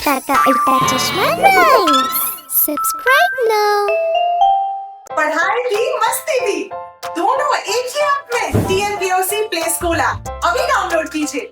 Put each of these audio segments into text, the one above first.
अवतार का उल्टा चश्मा राइम्स। Subscribe now. पढ़ाई भी मस्ती भी दोनों एक ही ऐप में। TNPOC प्ले स्कूल ऐप अभी डाउनलोड कीजिए।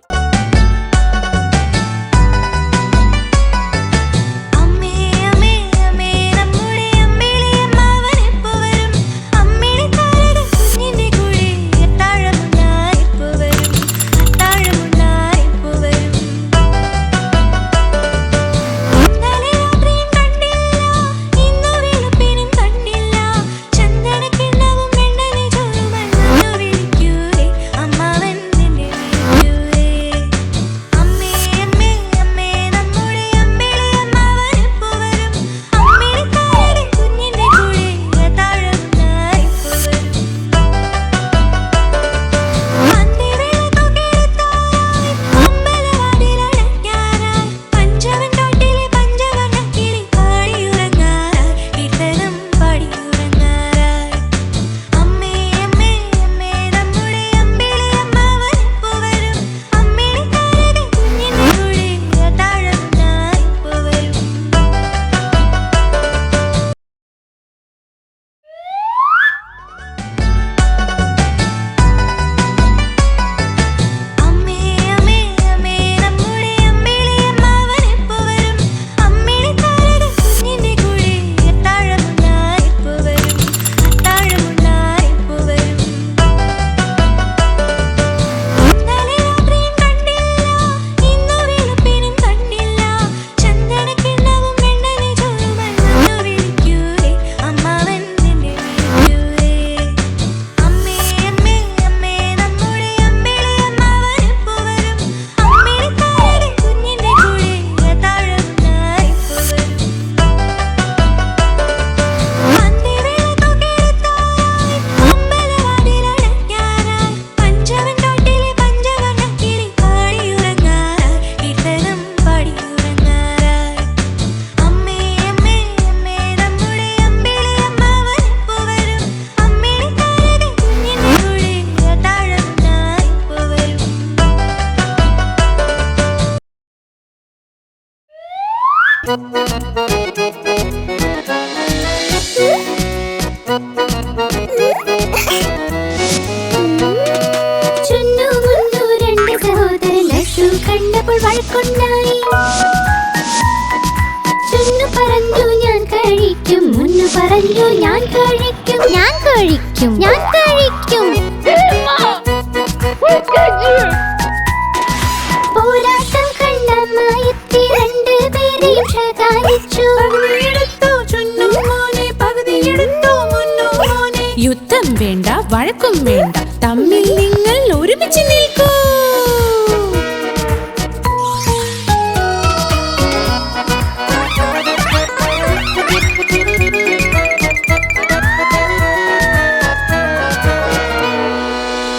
യുദ്ധം വേണ്ട, വഴക്കും വേണ്ട, തമ്മിൽ നിങ്ങൾ ഒരുമിച്ച് നിൽക്കൂ.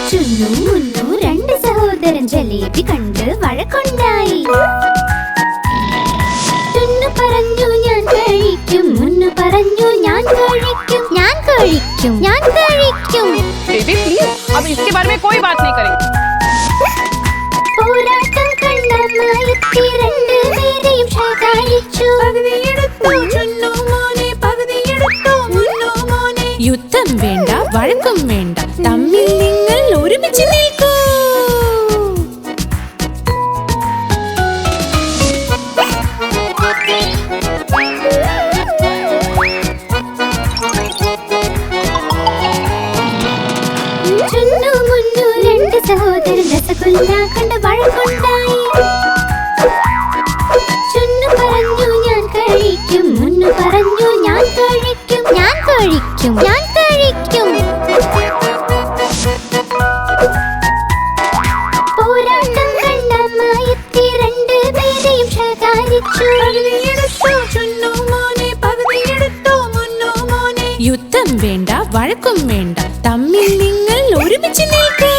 ചുന്നു മുന്നു രണ്ട് സഹോദരൻ ജലേബി കണ്ട് വഴക്കുണ്ടായി. ചുന്നു പറഞ്ഞു ഞാൻ കഴിക്കും, മുന്നു പറഞ്ഞു ഞാൻ കഴിക്കും, ഞാൻ കഴിക്കും, ഞാൻ കഴിക്കും. बेबी प्लीज, अब इसके बारे में कोई बात नहीं करेंगे. പോരാട്ടം കണ്ടമായെത്തി രണ്ടുപേരെയും ശകാരിച്ചു. യുദ്ധം വേണ്ട, വഴക്കും വേണ്ട, തമ്മിൽ നിങ്ങൾ ഒരുമിച്ച് നിൽക്കൂ. ചുന്നു മുന്നു രണ്ട് സഹോദരൻ രസഗുല്ല കണ്ട് വഴക്കുണ്ടായി. ചുന്നു പറഞ്ഞു ഞാൻ കഴിക്കും, മുന്നു പറഞ്ഞു ഞാൻ കഴിക്കും, ഞാൻ കഴിക്കും, ഞാൻ കഴിക്കും. പോരാട്ടം കണ്ടമായെത്തി രണ്ടുപേരെയും ശകാരിച്ചു. യുദ്ധം വേണ്ട, വഴക്കും വേണ്ട, തമ്മിൽ നിങ്ങൾ ഒരുമിച്ച് നിൽക്കൂ.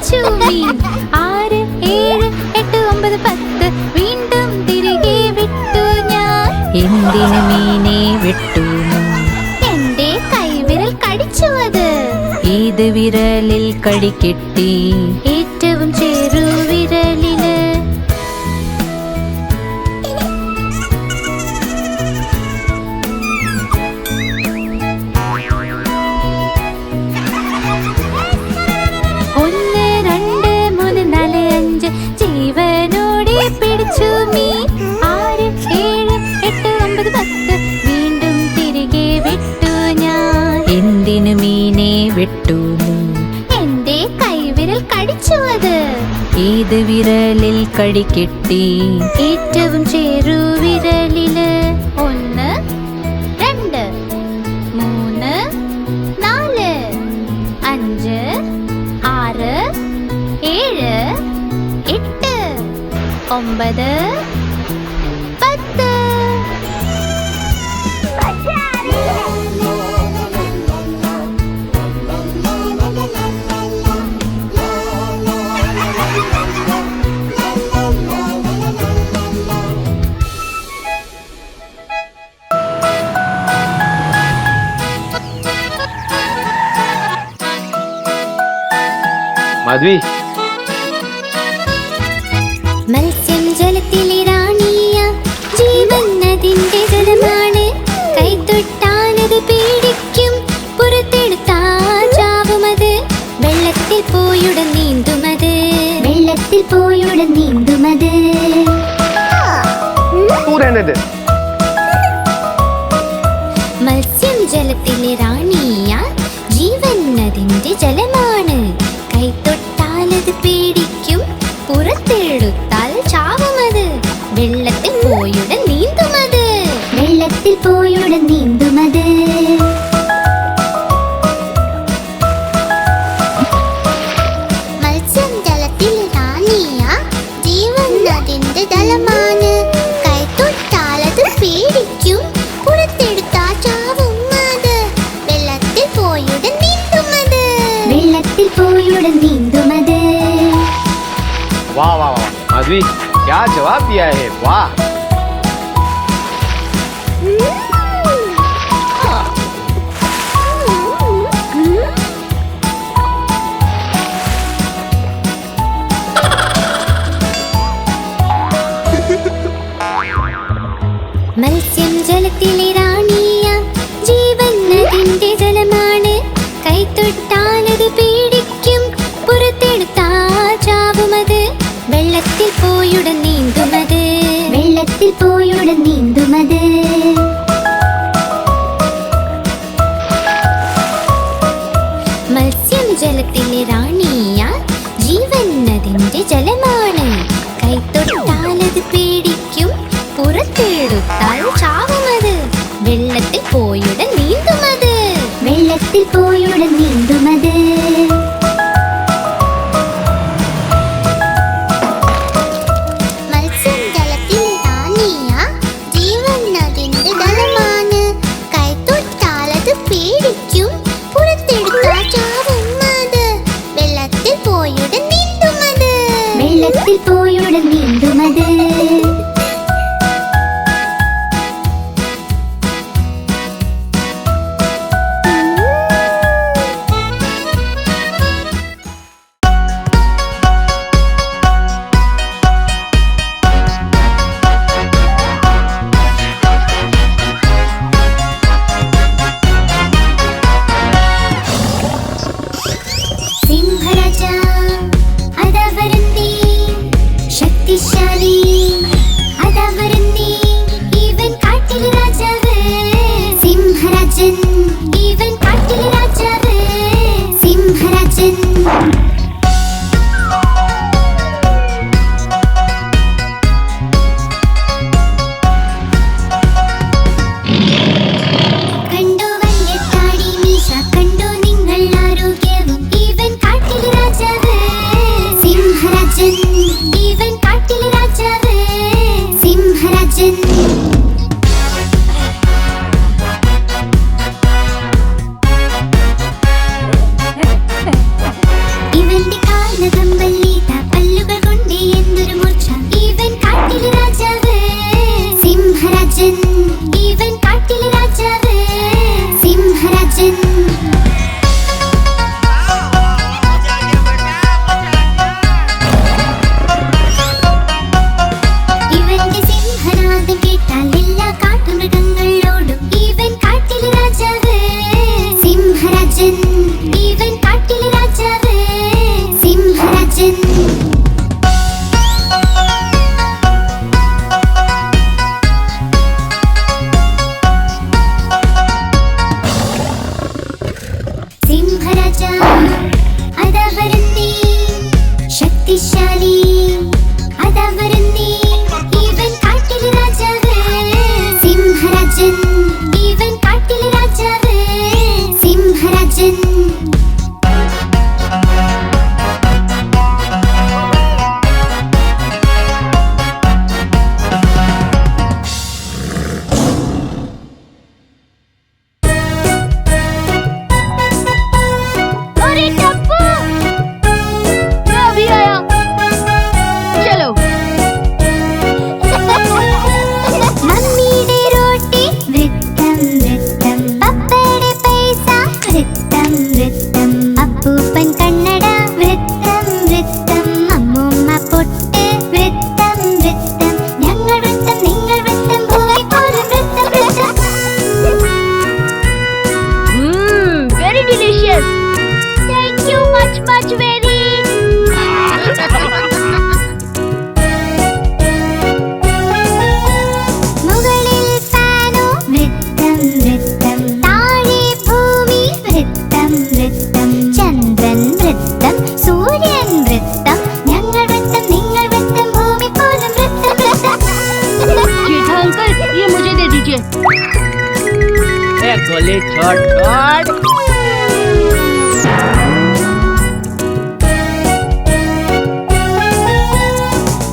കടിച്ചു മീൻ. 6, 7, 8, 9, 10 വീണ്ടും തിരികെ വിട്ടു ഞാൻ. എന്തിന് മീനെ വിട്ടു? എന്റെ കൈവിരൽ കടിച്ചു അത്. ഏത് വിരലിൽ കടി കിട്ടി? ഏറ്റവും ചെറുവിരലില്. ജീവനോടെ പിടിച്ചു മീൻ. 6, 7, 8, 9, 10 വീണ്ടും തിരികെ വിട്ടു ഞാൻ. എന്തിന് മീനെ വിട്ടു? എന്റെ കൈവിരൽ കടിച്ചു അത്. ഏത് വിരലിൽ കടി കിട്ടി? ഏറ്റവും ചെറുവിരലില്. 1, 2, 3, 4, 5, 6, 7, 8, 9, 10. മാധവി, മത്സ്യം ജലത്തിലെ റാണിയ, ജീവൻ അതിന്റെ ജലമാണ്. കൈത്തൊട്ടാലത് പേടിക്കും, പുറത്തെടുത്താൽ ചാവുമത്. വെള്ളത്തിൽ പോയുടൻ നീന്തുമത്. വെള്ളത്തിൽ പോയുടൻ നീന്തുമത്. മത്സ്യം ജലത്തിലെ റാണിയ, ജീവൻ അതിന്റെ ജലമാണ്. കൈത്തൊട്ടാലത് പേടിക്കും, പുറത്തെടുത്താൽ ചാവുമത്. വെള്ളത്തിൽ പോയുടൻ നീന്തുമത്. വെള്ളത്തിൽ പോയുടൻ നീന്തുമത്. മത്സ്യം ജലത്തിൽ റാണിയ, ജീവൻ അതിന്റെ ജലമാണ്. കൈത്തൊട്ടാലത് പേടിക്കും, പുറത്തെടുത്താൽ ചാവുമത്. വെള്ളത്തിൽ പോയുടൻ നീന്തുമത്. വെള്ളത്തിൽ പോയുടൻ നീന്തുമത്. वाह वाह वाह माधवी, क्या जवाब दिया है, वाह। മത്സ്യം ജലത്തിലെ റാണിയ, ജീവൻ അതിന്റെ ജലമാണ്. കൈത്തൊട്ടാലത് പേടിക്കും, പുറത്തെടുത്താൽ ചാവുമത്. വെള്ളത്തിൽ പോയുടൻ നീന്തുമത്. വെള്ളത്തിൽ പോയുടൻ നീന്തുമത്. മത്സ്യം ജലത്തിലെ റാണിയ, ജീവൻ അതിന്റെ ജലമാണ്. കൈത്തൊട്ടാലത് പേടിക്കും, പുറത്തെടുത്താൽ ചാവുമത്. വെള്ളത്തിൽ പോയുടൻ നീന്തുമത്. വെള്ളത്തിൽ പോയുടൻ നീന്തുമത്. മത്സ്യം ജലത്തിലെ റാണിയ, ജീവൻ അതിന്റെ ജലമാണ്. കൈത്തൊട്ടാലത് പേടിക്കും, പുറത്തെടുത്താൽ ചാവുമത്. വെള്ളത്തിൽ പോയുടൻ നീന്തുമത്. വെള്ളത്തിൽ പോയുടൻ നീന്തുമത്. സിംഹരാജ അതാ വരുന്നേ, ശക്തിശാലി അതാ വരുന്നേ. ഇവൻ കാട്ടിലെ രാജാവ്, സിംഹരാജൻ. ഇവൻ കാട്ടിലെ രാജാവ്, സിംഹരാജൻ. കണ്ടോ വലിയ താടി മീശ, കണ്ടോ നിങ്ങൾ ആരോഗ്യവും. ഇവൻ കാട്ടിലെ രാജാവ്, സിംഹരാജൻ. ഇവൻ കാട്ടിലെ രാജാവ്, സിംഹരാജൻ. ഇവന്റെ കാൽനഖം സിംഹരാജൻ ഇവൻ കാട്ടിലെ രാജാവ് സിംഹരാജൻ ഇവന്റെ സിംഹനാദം കേട്ടാൽ എല്ലാ കാട്ടുമൃഗങ്ങളോടും ഇവൻ കാട്ടിലെ രാജാവ് സിംഹരാജൻ ഇവൻ കാട്ടിലെ രാജാവ് സിംഹരാജൻ സിംഹരാജ അതാ വരുന്നേ ശക്തിശാലി അതാ വരുന്നേ ഇവൻ കാട്ടിലെ രാജാവ് സിംഹരാജൻ ഇവൻ കാട്ടിലെ രാജാവ് സിംഹരാജൻ മമ്മിയുടെ റോട്ടി വൃത്തം വൃത്തം പപ്പയുടെ പൈസ വൃത്തം വൃത്തം അപ്പൂപ്പൻ കണ്ണട വൃത്തം വൃത്തം അമ്മൂമ്മ പൊട്ട് വൃത്തം വൃത്തം ഞങ്ങൾ വൃത്തം നിങ്ങൾ വൃത്തം ഭൂമി പോലും വൃത്തം വൃത്തം Very delicious. Thank you much very. മുകളിൽ ഫാനോ വൃത്തം വൃത്തം താഴെ ഭൂമി വൃത്തം വൃത്തം ചന്ദ്രൻ വൃത്തം സൂര്യൻ വൃത്തം ഞങ്ങൾ വൃത്തം നിങ്ങൾ വൃത്തം ഭൂമി പോലും വൃത്തം വൃത്തം जेठा अंकल ये मुझे दे दीजिए. गोली छोड़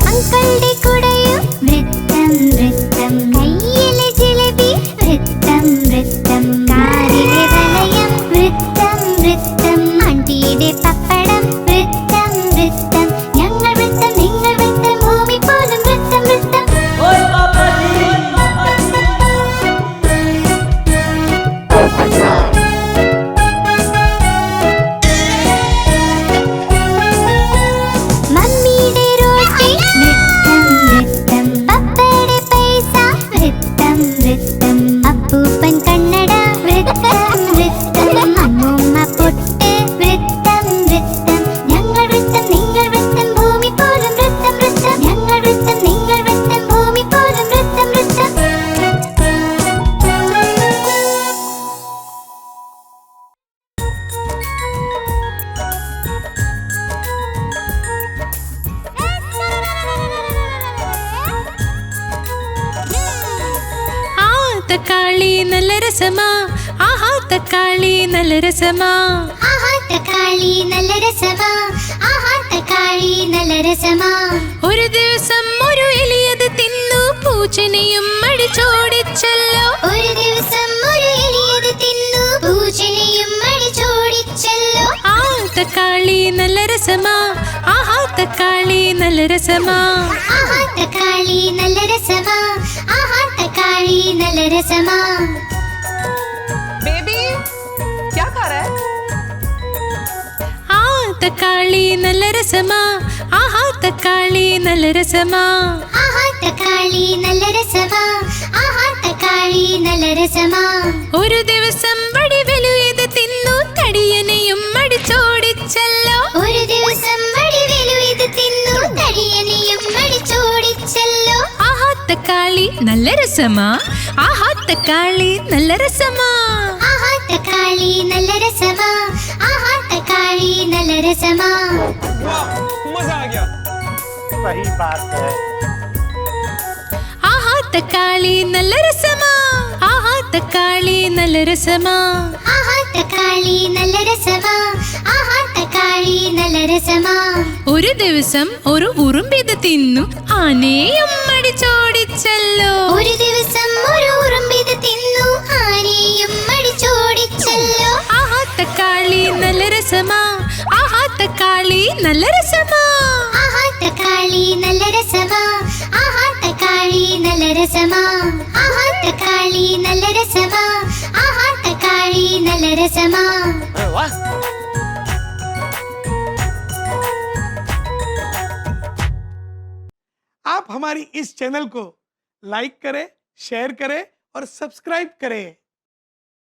അങ്കളുടെ കുടയും വൃത്തം വൃത്തം കയ്യിലെ ജിലേബി വൃത്തം വൃത്തം കാറിലെ വലയം വൃത്തം വൃത്തം ആണ്ടിയുടെ പപ്പടം വൃത്തം വൃത്തം ഞങ്ങൾ വൃത്തം നിങ്ങൾ വൃത്തം ഭൂമി പോലും വൃത്തം വൃത്തം മമ്മിയുടെ റോട്ടി വൃത്തം വൃത്തം പപ്പയുടെ പൈസ വൃത്തം വൃത്തം അപ്പൂപ്പൻ കണ്ണട വൃത്തം വൃത്തം അമ്മൂമ്മ പൊട്ട് വൃത്തം വൃത്തം ഞങ്ങൾ വൃത്തം നിങ്ങൾ വൃത്തം ഭൂമി പോലും വൃത്തം വൃത്തം ഞങ്ങൾ വൃത്തം നിങ്ങൾ വൃത്തം ഭൂമി പോലും വൃത്തം വൃത്തം ആ തക്കാളി നല്ല രസമാ ആഹാ തക്കാളി നല്ല രസമാ ആഹാ തക്കാളി നല്ല രസമാ ആഹാ തക്കാളി നല്ല രസമാ ഒരു ദിവസം ഒരു എലിയത് തിന്നു പൂച്ചനെയും അടിച്ചോടിച്ചല്ലോ ഒരു ദിവസം ഒരു എലിയത് തിന്നു പൂച്ചനെയും അടിച്ചോടിച്ചല്ലോ ആ തക്കാളി നല്ല രസമാ ആഹാ തക്കാളി നല്ല രസമാ ആഹാ തക്കാളി നല്ല രസമാ ആഹാ തക്കാളി നല്ല രസമാ बेबी क्या कर रहा है? ആ തക്കാളി നല്ല രസമാ ആഹാ തക്കാളി നല്ല രസമാ ആഹാ തക്കാളി നല്ല രസമാ ആഹാ തക്കാളി നല്ല രസമാ ഒരു ദിവസം വടിവെലുയത് തിന്നു തടിയനെയും അടിച്ചോടിച്ചല്ലോ ഒരു ദിവസം വടിവേലു ഇത് തിന്നു തടിയനെയും അടിച്ചോടിച്ചല്ലോ ആഹാ തക്കാളി നല്ല രസമാ ആഹാ തക്കാളി നല്ല രസമാ ആഹാ തക്കാളി നല്ല രസമാ ആഹാ തക്കാളി നല്ല രസമാ मजा आ गया सही बात है ആഹാ തക്കാളി നല്ല രസമാ ആഹാ തക്കാളി നല്ല രസമാ ആഹാ തക്കാളി നല്ല രസമാ ആഹാ തക്കാളി നല്ല രസമാ ഒരു ദിവസം ഒരു ഉറുമ്പിത് തിന്നു ആനയും അടിച്ചോടിച്ചല്ലോ ഒരു ദിവസം ഒരു ഉറുമ്പിത് തിന്നു ആനയും അടിച്ചോടിച്ചല്ലോ ആഹാ തക്കാളി നല്ല രസമാ ആഹാ തക്കാളി നല്ല രസമാ ആഹാ തക്കാളി നല്ല രസമാ ആഹാ തക്കാളി നല്ല രസമാ ആഹാ रसमा अरे वाह आप हमारी इस चैनल को लाइक करें, शेयर करें और सब्सक्राइब करें।